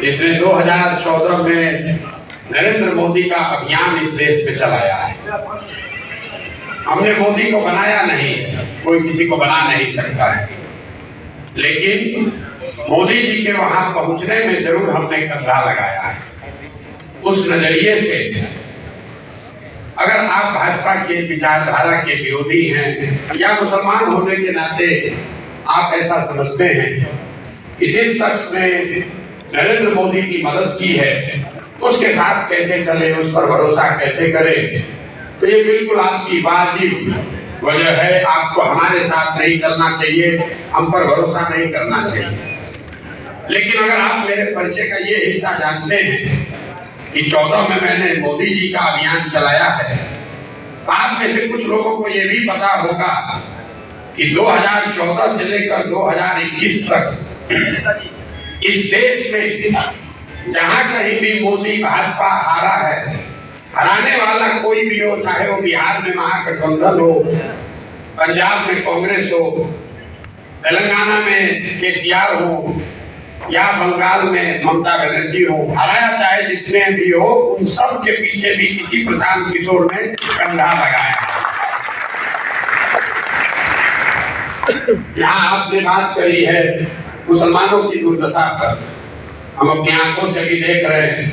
इसने 2014 में नरेंद्र मोदी का अभियान इस देश में चलाया है। हमने मोदी को बनाया नहीं, कोई किसी को बना नहीं सकता है, लेकिन मोदी जी के वहां पहुंचने में जरूर हमने कंधा लगाया है। उस नजरिए से अगर आप भाजपा के विचारधारा के विरोधी हैं या मुसलमान होने के नाते आप ऐसा समझते हैं कि जिस शख्स ने नरेंद्र मोदी की मदद की है उसके साथ कैसे चले, उस पर भरोसा कैसे करें, तो ये बिल्कुल आपकी वाजिब वजह है। आपको हमारे साथ नहीं चलना चाहिए, हम पर भरोसा नहीं करना चाहिए। लेकिन अगर आप मेरे परिचय का ये हिस्सा जानते हैं कि 14 में मैंने मोदी जी का अभियान चलाया है, तो आप में से कुछ लोगों को ये भी पता होगा कि 2014 से लेकर 2021 तक इस देश में जहां कहीं भी मोदी भाजपा हारा है, हराने वाला कोई भी हो, चाहे वो बिहार में महागठबंधन हो, पंजाब में कांग्रेस हो, तेलंगाना में केसीआर हो या बंगाल में ममता बनर्जी हो, हराया चाहे जिसने भी हो, उन सब के पीछे भी किसी प्रशांत किशोर ने कंधा लगाया। यहाँ आपने बात करी है मुसलमानों की दुर्दशा पर, हम अपनी आंखों से भी देख रहे हैं।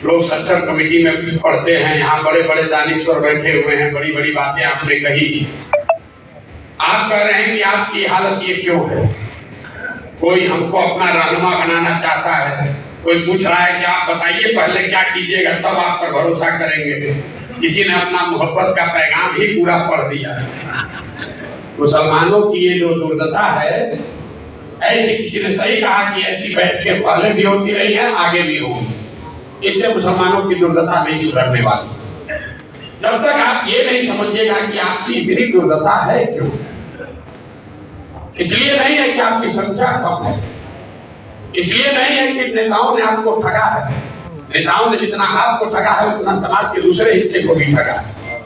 लोग सच्चर कमेटी में पढ़ते हैं, यहाँ बड़े बड़े दानिश्वर बैठे हुए हैं, बड़ी बड़ी बातें आपने कही। आप कह रहे हैं कि आपकी हालत ये क्यों है? कोई हमको अपना रहनुमा बनाना चाहता है, कोई पूछ रहा है कि आप बताइए पहले क्या कीजिएगा तब आप पर भरोसा करेंगे। किसी ने अपना मोहब्बत का पैगाम ही पूरा पढ़ दिया है। मुसलमानों की ये जो दुर्दशा है, ऐसी किसी ने सही कहा कि ऐसी बैठकें पहले भी होती रही है, आगे भी होगी। इससे मुसलमानों की दुर्दशा नहीं सुधरने वाली। जब तक आप ये नहीं समझिएगा कि आपकी इतनी दुर्दशा है क्यों, इसलिए नहीं है कि आपकी संख्या कम है, इसलिए नहीं है कि नेताओं ने आपको ठगा है। नेताओं ने जितना आपको ठगा है उतना समाज के दूसरे हिस्से को भी ठगा है।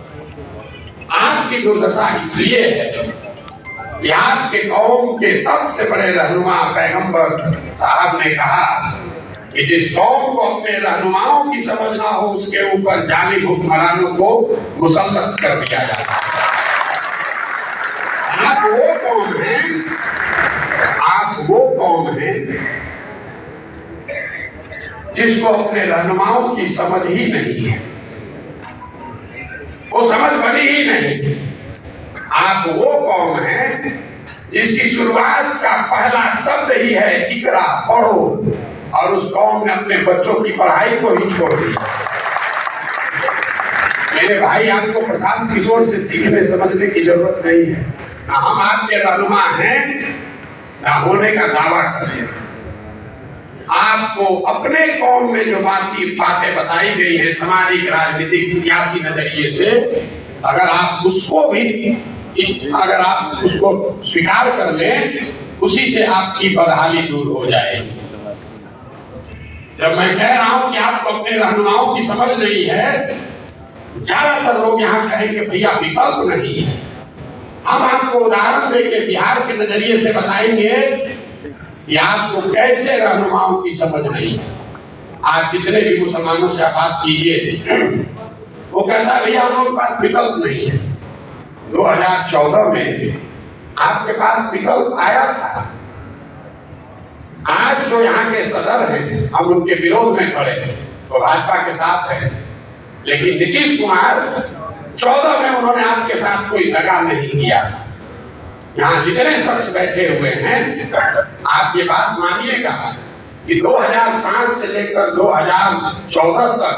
आपकी दुर्दशा इसलिए है कि आपके कौम के सबसे बड़े रहनुमा पैगंबर साहब ने कहा कि जिस कौम को अपने रहनुमाओं की समझ ना हो उसके ऊपर जालिम हुक्मरानों को मुसल्लत कर दिया जाता है। आप वो कौम हैं, आप वो कौम हैं जिसको अपने रहनुमाओं की समझ ही नहीं है, वो समझ बनी ही नहीं। आप वो कौम हैं जिसकी शुरुआत का पहला शब्द ही है इकरा, पढ़ो, और उस कौम ने अपने बच्चों की पढ़ाई को ही छोड़ दिया। मेरे भाई, आपको प्रशांत किशोर से सीखने समझने की जरूरत नहीं है। ना हम आपके रहनुमा हैं, ना होने का दावा करते हैं। आपको अपने कौम में जो बातें बताई गई है सामाजिक, राजनीतिक, सियासी नजरिए से, अगर आप उसको स्वीकार कर लें, उसी से आपकी बदहाली दूर हो जाएगी। जब मैं कह रहा हूं कि आपको अपने रहनुमाओं की समझ नहीं है, ज्यादातर लोग यहाँ कहेंगे भैया विकल्प नहीं है। हम आपको उदाहरण देके बिहार के नजरिए से बताएंगे कि आपको कैसे रहनुमाओं की समझ नहीं है। आज जितने भी मुसलमानों से आप बात कीजिए, वो कहता है भैया हम लोग के पास विकल्प नहीं है। 2014 में आपके पास विकल्प आया था। आज जो यहाँ के सदर हैं, हम उनके विरोध में खड़े हैं, तो भाजपा के साथ है, लेकिन नीतीश कुमार 14 में उन्होंने आपके साथ कोई दगा नहीं किया था। यहाँ जितने शख्स बैठे हुए हैं, आप ये बात मानिएगा कि 2005 से लेकर 2014 तक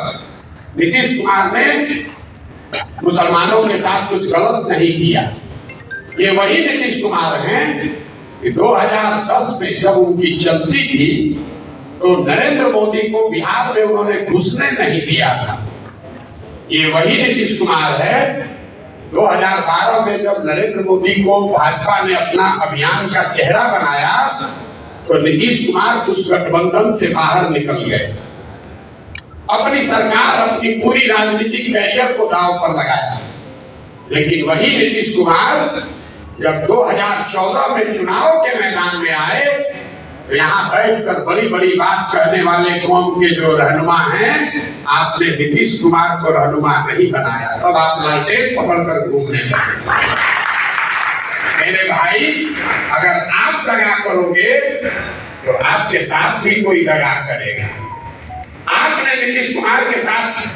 नीतीश कुमार ने मुसलमानों के साथ कुछ गलत नहीं किया। ये वही नीतीश कुमार हैं कि 2010 में जब उनकी चलती थी तो नरेंद्र मोदी को बिहार में उन्होंने घुसने नहीं दिया था। ये वही नीतीश कुमार है 2012 में जब नरेंद्र मोदी को भाजपा ने अपना अभियान का चेहरा बनाया तो नीतीश कुमार उस गठबंधन से बाहर निकल गए। अपनी सरकार, अपनी पूरी राजनीतिक कैरियर को दांव पर लगाया। लेकिन वही नीतीश कुमार जब 2014 में चुनाव के मैदान में आए तो यहाँ बैठकर बड़ी बड़ी बात कहने वाले कौम के जो रहनुमा हैं, आपने नीतीश कुमार को रहनुमा नहीं बनाया, तब आप लालटेन पकड़कर घूमने लगे। मेरे भाई, अगर आप दगा करोगे तो आपके साथ भी कोई दगा करेगा। आपने नीतीश कुमार के साथ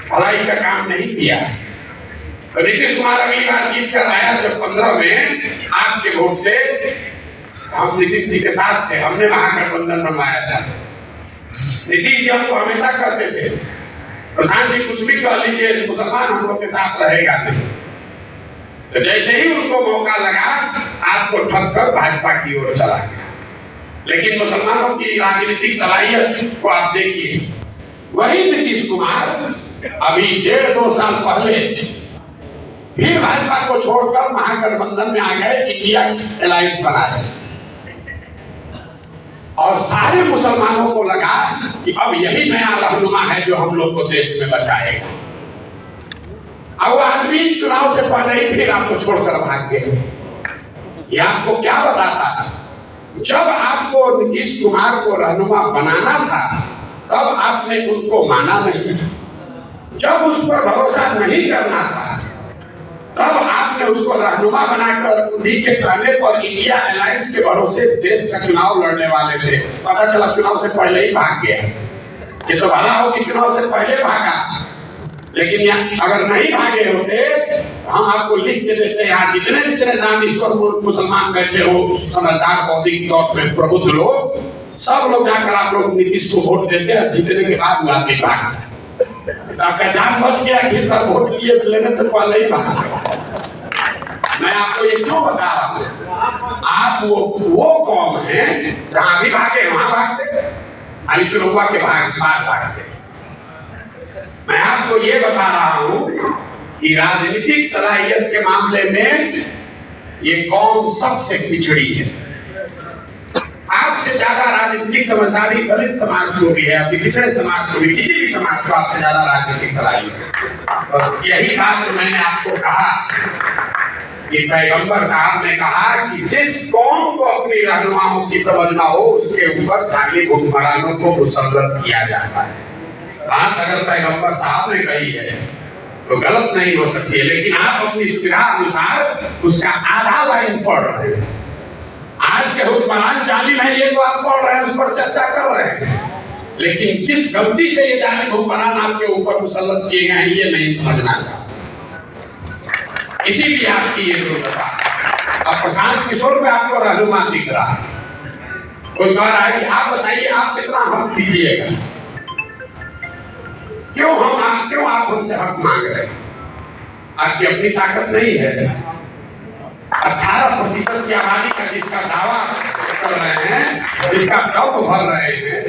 भलाई का काम नहीं किया, तो नीतीश कुमार अगली बार जीत कर आया जब 15 में आपके वोट से, हम नीतीश जी के साथ थे, हमने महागठबंधन बनवाया था। नीतीश जी हमको हमेशा कहते थे, प्रशांत जी कुछ भी कह लीजिए, मुसलमान हम लोग के साथ रहेगा नहीं। तो जैसे ही उनको मौका लगा, आपको ठग कर भाजपा की ओर चला गया। लेकिन मुसलमानों की राजनीतिक सलाहियत को आप देखिए, वही नीतीश कुमार अभी 1.5-2 साल पहले फिर भाजपा को छोड़कर महागठबंधन में आ गए, इंडिया अलायंस बनाए, और सारे मुसलमानों को लगा कि अब यही नया रहनुमा है जो हम लोग को देश में बचाएगा। अब वो आदमी चुनाव से पहले ही फिर आपको छोड़कर भाग गए। ये आपको क्या बताता है? जब आपको नीतीश कुमार को रहनुमा बनाना था, तब आपने उनको माना नहीं। जब उस पर भरोसा नहीं करना था, तब आपने उसको रहनुमा बनाकर उन्हीं के कहने पर इंडिया अलायंस के भरोसे देश का चुनाव लड़ने वाले थे। पता चला चुनाव से पहले ही भाग गया। ये तो भला हो कि चुनाव से पहले भागा, लेकिन अगर नहीं भागे होते, हम आपको लिख के देते, यहाँ जितने जितने दानिश्वर मुसलमान बैठे हो, समझदार बौद्धिक तौर पे प्रबुद्ध लोग, सब लोग जाकर आप लोग नीतीश को वोट देते हैं। जीतने के बाद वो आगे भागता है। आपका जान बच गया, जिस पर वोट लिए लेने से पहले ही भाग गया। मैं आपको ये क्यों बता रहा हूँ? आप वो कौम है जहां भी भागे वहां भागते, अली चुनाव के बाद भागते। मैं आपको ये बता रहा हूं कि राजनीतिक सलाहियत के मामले में ये कौम सबसे पिछड़ी है। आपसे ज्यादा राजनीतिक समझदारी दलित समाज को भी है, आपके पिछड़े समाज को भी, किसी भी समाज को आपसे ज्यादा राजनीतिक सलाहियत है। और यही बात मैंने आपको कहा कि पैगंबर साहब ने कहा कि जिस कौम को अपनी रहनुमाओं की समझ ना हो, उसके ऊपर तालिब हुक्मरानों को मुसल्लत किया जाता है। बात अगर पैगंबर साहब ने कही है तो गलत नहीं हो सकती है, लेकिन आप अपनी सुविधा अनुसार उसका आधा लाइन पढ़ रहे हैं। आज के हुक्मरान जालिम है, ये तो आप पढ़ रहे हैं, उस पर चर्चा कर रहे हैं, लेकिन किस गलती से ये जालिम हुक्मरान आपके ऊपर मुसल्लत किए गए हैं, ये नहीं समझना चाहते। इसीलिए आपकी ये दुर्दशा। अब प्रशांत किशोर में आपको रहनुमा दिख रहा है, कोई कह रहा है कि आप बताइए आप कितना हक दीजिएगा, क्यों आप हमसे हक मांग रहे हैं? आपकी अपनी ताकत नहीं है। 18% की आबादी का जिसका दावा कर रहे हैं, जिसका दम भर रहे हैं,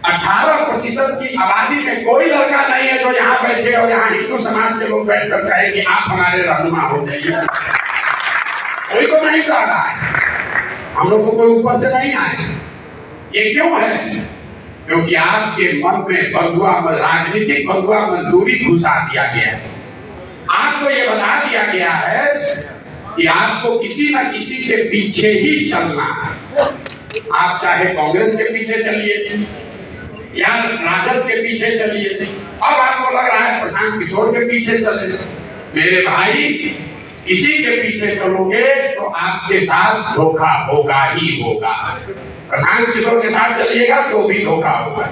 18% की आबादी में कोई लड़का नहीं है जो यहाँ बैठे और यहाँ हिंदू समाज के लोग बैठ कर कहे कि आप हमारे रहनुमा हो जाइए। कोई तो नहीं कह रहा है, हम लोग को कोई ऊपर से नहीं आए। ये क्यों है? क्योंकि आपके मन में बंधुआ राजनीतिक बंधुआ मजदूरी घुसा दिया गया है। आपको ये बता दिया गया है कि आपको किसी न किसी के पीछे ही चलना है। आप चाहे कांग्रेस के पीछे चलिए या राजद के पीछे चलिए, अब आपको लग रहा है प्रशांत किशोर के पीछे चले। मेरे भाई, किसी के पीछे चलोगे तो आपके साथ धोखा होगा ही होगा। प्रशांत किशोर के साथ चलिएगा तो भी धोखा होगा।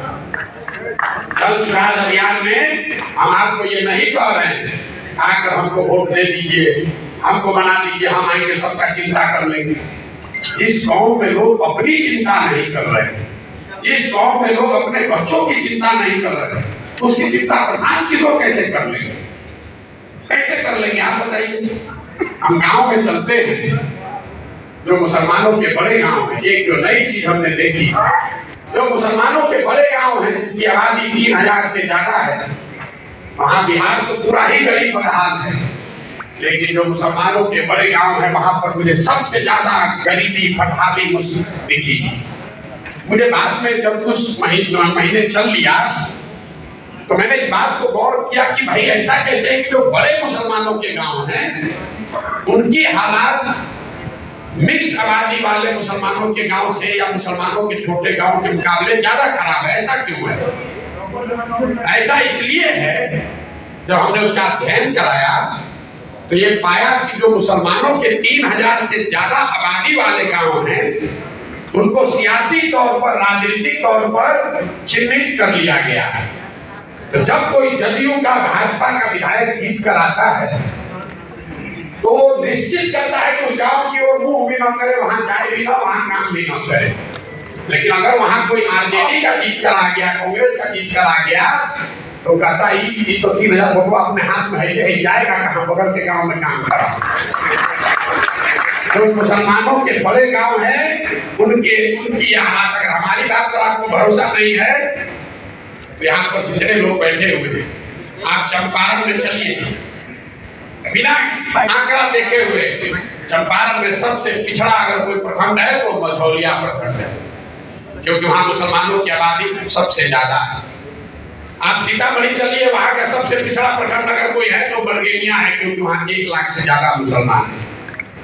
जल सुराज अभियान में हम आपको ये नहीं कह रहे हैं आकर हमको वोट दे दीजिए, हमको बना दीजिए, हम आएंगे सबका चिंता कर लेंगे। जिस गांव में लोग अपनी चिंता नहीं कर रहे हैं, जिस गांव में लोग अपने बच्चों की चिंता नहीं कर रहे हैं, उसकी चिंता प्रशांत किशोर कैसे कर लेंगे? कैसे कर लेंगे आप बताइए? हम गांव में चलते हैं, जो मुसलमानों के बड़े गांव हैं, एक जो नई चीज हमने देखी, जो मुसलमानों के बड़े गांव हैं जिसकी आबादी 3000 से ज्यादा है, वहां बिहार तो पूरा ही गरीब बदहाल है, लेकिन जो मुसलमानों के बड़े गांव है वहां पर मुझे सबसे ज्यादा गरीबी फटहाली दिखी। मुझे बाद में जब कुछ महीने चल लिया तो मैंने इस बात को गौर किया कि भाई ऐसा कैसे है कि जो बड़े मुसलमानों के गांव हैं उनकी हालात मिक्स आबादी वाले मुसलमानों के गांव से या मुसलमानों के छोटे गांव के मुकाबले ज्यादा खराब है। ऐसा क्यों है? ऐसा इसलिए है, जब हमने उसका अध्ययन कराया तो ये पाया कि जो मुसलमानों के 3000 से ज्यादा आबादी वाले गांव हैं, उनको सियासी तौर पर, राजनीतिक तौर पर चिन्हित कर लिया गया है। तो जब कोई जदयू का, भाजपा का विधायक जीत कर आता है तो वो निश्चित करता है कि उस गांव की ओर मुंह भी न करे, वहां जाए भी ना, वहां काम भी न करे। लेकिन अगर वहां कोई आरजेडी का जीत कर आ गया, कांग्रेस का जीत कर आ गया, तो कहता ही तो 3000 वोट अपने हाथ में है, जाएगा कहां, बगल के गांव में काम करा। तो मुसलमानों के बड़े गांव हैं, उनकी हालात, अगर हमारी बात पर आपको भरोसा नहीं है तो यहाँ पर जितने लोग बैठे हुए हैं, आप चंपारण में चलिए, बिना आंकड़ा देखे हुए, चंपारण में सबसे पिछड़ा अगर कोई प्रखंड है तो मझौलिया प्रखंड है, क्योंकि वहां मुसलमानों की आबादी सबसे ज्यादा है। आप सीतामढ़ी चलिए, वहां का सबसे पिछड़ा प्रखंड अगर कोई है तो बरगेनिया है, क्योंकि वहां 1 लाख से ज्यादा मुसलमान है।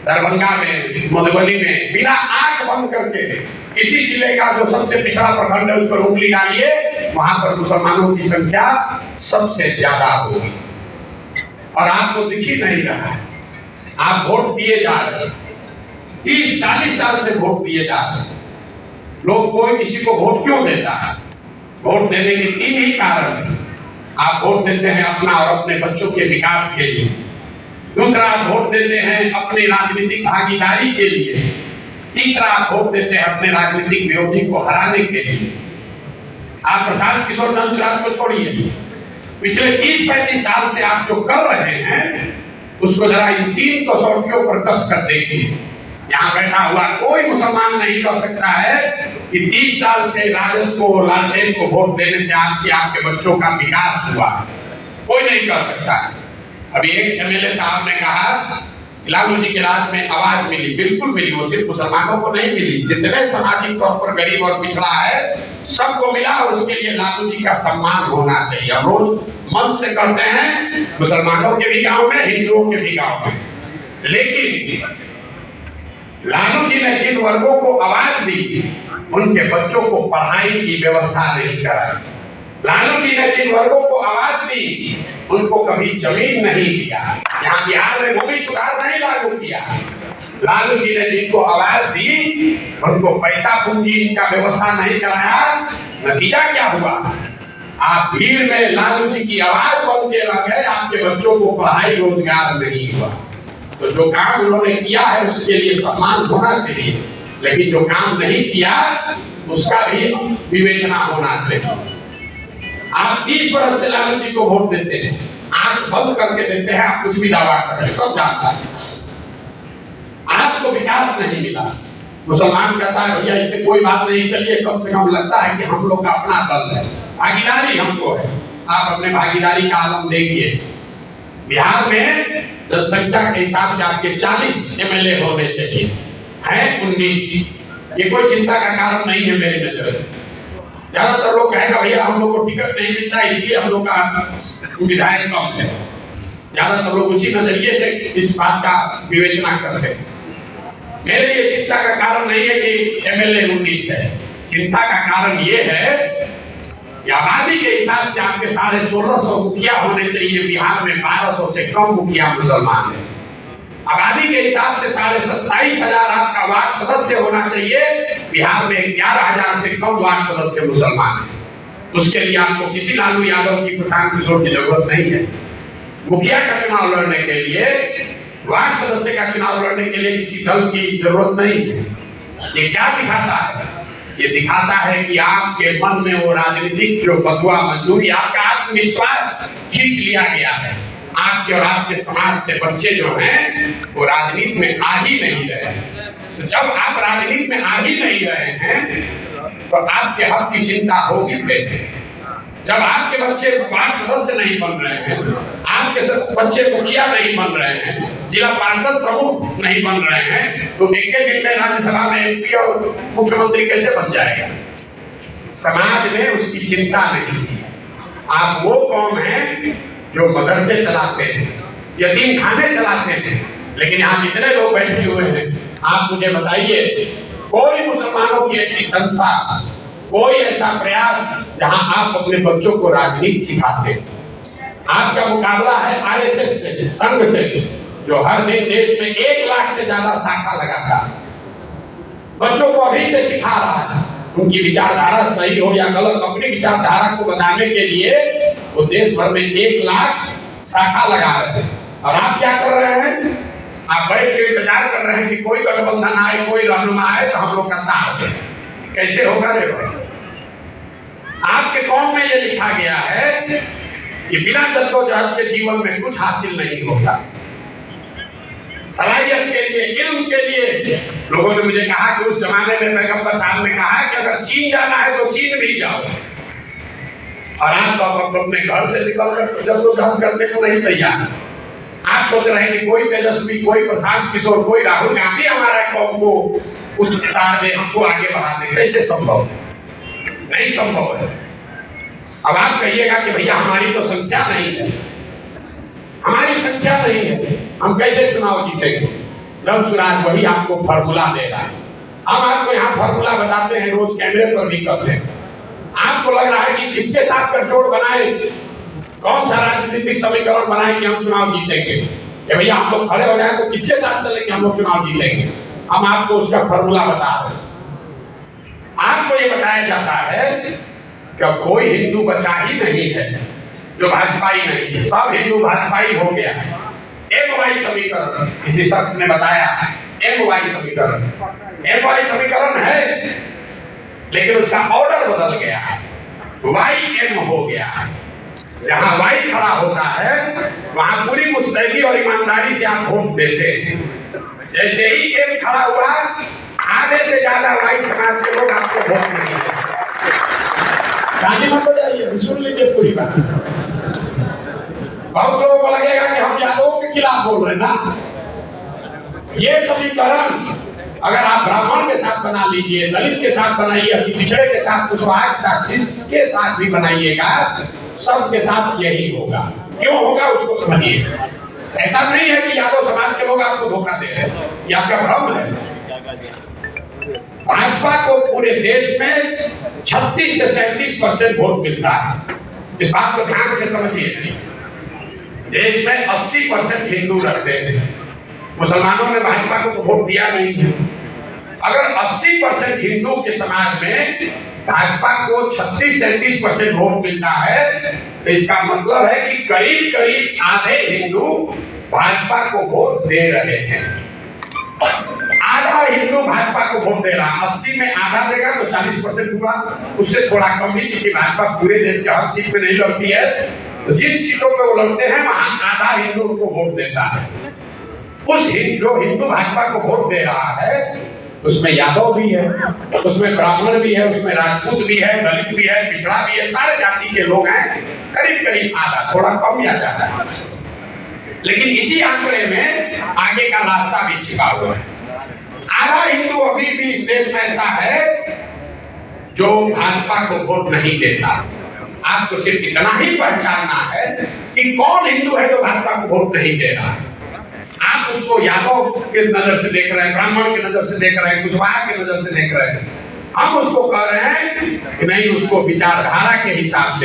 दरभंगा में, मधुबनी में, बिना आंख बंद करके किसी जिले का जो सबसे पिछड़ा प्रखंड है उस पर उंगली डालिए, वहां पर मुसलमानों की संख्या सबसे ज्यादा होगी। और आपको दिख ही नहीं रहा है, आप वोट दिए जा रहे हैं, 30-40 साल से वोट दिए जा रहे हैं। लोग, कोई किसी को वोट क्यों देता है? वोट देने के 3 ही कारण हैं। आप वोट देते हैं अपना और अपने बच्चों के विकास के लिए, दूसरा आप वोट देते हैं अपनी राजनीतिक भागीदारी के लिए, तीसरा आप वोट देते हैं अपने राजनीतिक विरोधी को हराने के लिए। आप प्रशांत किशोर नंदराज को छोड़िए, पिछले 30-35 साल से आप जो कर रहे हैं उसको जरा इन 3 कसौटियों पर कस कर देखिए। यहाँ बैठा हुआ कोई मुसलमान नहीं कह सकता है कि 30 साल से राजद को, लालटेन को वोट देने से आपके बच्चों का विकास हुआ, कोई नहीं कह सकता है। अभी एक एमएलए साहब ने कहा लालू जी के राज में आवाज मिली, बिल्कुल मिली, वो सिर्फ मुसलमानों को नहीं मिली, जितने सामाजिक तौर पर गरीब और पिछड़ा है सबको मिला, और उसके लिए लालू जी का सम्मान होना चाहिए। हम रोज मन से कहते हैं मुसलमानों के भी गांव में, हिंदुओं के भी गांव में, लेकिन लालू जी ने जिन वर्गों को आवाज दी उनके बच्चों को पढ़ाई की व्यवस्था नहीं कराई। लालू जी ने जिन वर्गों को आवाज दी उनको कभी जमीन नहीं दिया। यहाँ बिहार में भूमि सुधार नहीं लागू किया। लालू जी ने जिनको आवाज दी उनको पैसा पूंजी का व्यवस्था नहीं कराया। नतीजा क्या हुआ? आप भीड़ में लालू जी की आवाज बन के रह गए, आपके बच्चों को पढ़ाई रोजगार नहीं हुआ। तो जो काम उन्होंने किया है उसके लिए सम्मान होना चाहिए, लेकिन जो काम नहीं किया उसका भी विवेचना होना चाहिए। आप 30 वर्ष से लालू जी को वोट देते हैं, आंख बंद करके देते हैं, आप कुछ भी दावा कर रहे हैं, सब जानता है। आपको विकास नहीं मिला। मुसलमान कहता है भैया इससे कोई बात नहीं, चलिए कम से कम लगता है कि हम लोग का अपना दल है, भागीदारी हमको है। आप अपने भागीदारी का आलम देखिए। बिहार में जनसंख्या के हिसाब से आपके 40 एमएलए होने चाहिए, हैं 19। ये कोई चिंता का कारण नहीं है मेरी नजर से। ज्यादातर लोग कहेगा भैया हम लोग को टिकट नहीं मिलता इसलिए हम लोग का विधायक कम है। ज्यादातर लोग उसी नजरिए से इस बात का विवेचना करते हैं। मेरे लिए चिंता का कारण नहीं है कि एमएलए 19 है। चिंता का कारण ये है कि आबादी के हिसाब से आपके 1650 मुखिया होने चाहिए। बिहार में 1200 से कम मुखिया मुसलमान है। आबादी के हिसाब से 27,500 आपका वार्ड सदस्य होना चाहिए। बिहार में 11,000 से कम वार्ड सदस्य मुसलमान है। उसके लिए आपको किसी लालू यादव की, प्रशांत किशोर की जरूरत नहीं है। मुखिया का चुनाव लड़ने के लिए, वार्ड सदस्य का चुनाव लड़ने के लिए किसी दल की जरूरत नहीं है। ये क्या दिखाता है? ये दिखाता है कि आपके मन में वो राजनीतिक जो बदुआ मजदूरी, आपका आत्मविश्वास खींच लिया गया है। आपके और आपके समाज से बच्चे जो हैं वो राजनीति में आ ही नहीं रहे हैं। तो जब आप राजनीति में आ ही नहीं रहे हैं तो आपके हक की चिंता होगी कैसे? जब आपके बच्चे वार्ड सदस्य नहीं बन रहे हैं, आपके बच्चे मुखिया नहीं बन रहे हैं, जिला पार्षद प्रमुख नहीं बन रहे हैं, तो एक दिन में राज्यसभा में एमपी और मुख्यमंत्री कैसे बन जाएगा? समाज ने उसकी चिंता नहीं की। आप वो कौम है जो मदरसे चलाते हैं, यतीम खाने चलाते हैं, लेकिन यहाँ जितने लोग बैठे हुए हैं आप मुझे बताइए, कोई मुसलमानों की ऐसी संस्था, कोई ऐसा प्रयास जहां आप अपने बच्चों को राजनीति सिखाते हैं? आपका मुकाबला है आरएसएस से, संघ से, जो हर दिन देश में 1 लाख से ज्यादा शाखा लगाता है, बच्चों को अभी से सिखा रहा है। उनकी विचारधारा सही हो या गलत, अपनी विचारधारा को बताने के लिए वो देश भर में 1 लाख शाखा लगा रहे हैं। और आप क्या कर रहे हैं? आप बैठ के इंतजार कर रहे हैं कि कोई गठबंधन आए, कोई रहनुमा आए तो हम लोग का तार दें। कैसे होगा रे भाई? आपके कौम में ये लिखा गया है कि बिना जद्दोजहद के जीवन में कुछ हासिल नहीं होता। सलाहियत के लिए, इल्म के लिए, लोगों ने मुझे कहा कि उस जमाने में पैगंबर साहब ने कहा कि अगर चीन जाना है तो चीन भी जाओ। और आप तो अपने घर से निकलकर जद्दोजहद करने को नहीं तैयार। आप सोच रहे हैं कि कोई तेजस्वी, कोई प्रशांत किशोर, कोई राहुल गांधी हमारा कौम को उतार दे, हमको आगे बढ़ा दे। कैसे संभव? नहीं संभव है। अब आप कहिएगा कि भैया हमारी तो संख्या नहीं है, हमारी संख्या नहीं है, हम कैसे चुनाव जीतेंगे? जब सुराज वही आपको फॉर्मूला दे रहा है। हम आपको यहाँ फॉर्मूला बताते हैं, रोज कैमरे पर भी करते हैं। आपको लग रहा है कि किसके साथ गठजोड़ बनाए, कौन सा राजनीतिक समीकरण बनाए कि हम चुनाव जीतेंगे? भैया हम लोग खड़े हो जाए तो किसके साथ चले कि हम लोग चुनाव जीतेंगे? हम आपको उसका फॉर्मूला बता रहे हैं। आपको ये बताया जाता है कि कोई हिंदू बचा ही नहीं है जो भाजपाई नहीं है, सब हिंदू भाजपाई हो गया है। MY समीकरण किसी शख्स ने बताया, MY समीकरण है, लेकिन उसका ऑर्डर बदल गया है, YM हो गया है। जहां Y खड़ा होता है वहां पूरी मुस्तैदी और ईमानदारी से आप वोट देते हैं। जैसे ही M खड़ा हुआ, आधे से ज्यादा Y समाज के लोग आपको वोट नहीं देते। मत हो जाइए, सुन लीजिए पूरी बात। बहुत लोगों को लगेगा कि हम यादवों के खिलाफ बोल रहे हैं ना। ये समीकरण अगर आप ब्राह्मण के साथ बना लीजिए, दलित के साथ बनाइए, पिछड़े के साथ, कुशवाहा के साथ, जिसके साथ भी बनाइएगा, सबके साथ यही होगा। क्यों होगा उसको समझिए। ऐसा नहीं है कि यादव समाज के लोग आपको धोखा दे रहे हैं, ये आपका भ्रम है। भाजपा को पूरे देश में 36 से 37% वोट मिलता है। इस बात को ध्यान से समझिए। देश में 80% हिंदू रहते हैं, मुसलमानों ने भाजपा को वोट दिया नहीं है। अगर 80% हिंदू के समाज में भाजपा को 36-37% वोट मिलता है, तो इसका मतलब है कि करीब करीब आधे हिंदू भाजपा को वोट दे रहे हैं। आधा हिंदू भाजपा को वोट दे रहा, 80 में आधा देगा तो 40% हुआ, उससे थोड़ा कम ही, क्योंकि भाजपा पूरे देश के हर सीट में नहीं लड़ती है। तो जिन सीटों पे वो लड़ते हैं वहां आधा हिंदू उनको वोट देता है। उस जो हिंदू भाजपा को वोट दे रहा है उसमें यादव भी है, उसमें ब्राह्मण भी है, उसमें राजपूत भी है, दलित भी है, पिछड़ा भी है, सारे जाति के लोग हैं। करीब करीब आधा, थोड़ा कम या ज्यादा है। लेकिन इसी आंकड़े में आगे का रास्ता भी छिपा हुआ है। आधा हिंदू अभी भी इस देश में ऐसा है जो भाजपा को वोट नहीं देता। आपको सिर्फ इतना ही पहचानना है कि कौन हिंदू है जो भाजपा को वोट नहीं दे रहा है। आप उसको यादव के नजर से देख रहे हैं, ब्राह्मण के नजर से देख रहे हैं, कुशवाहा के नजर से देख रहे हैं। हम उसको कह रहे हैं कि नहीं, उसको विचारधारा के हिसाब से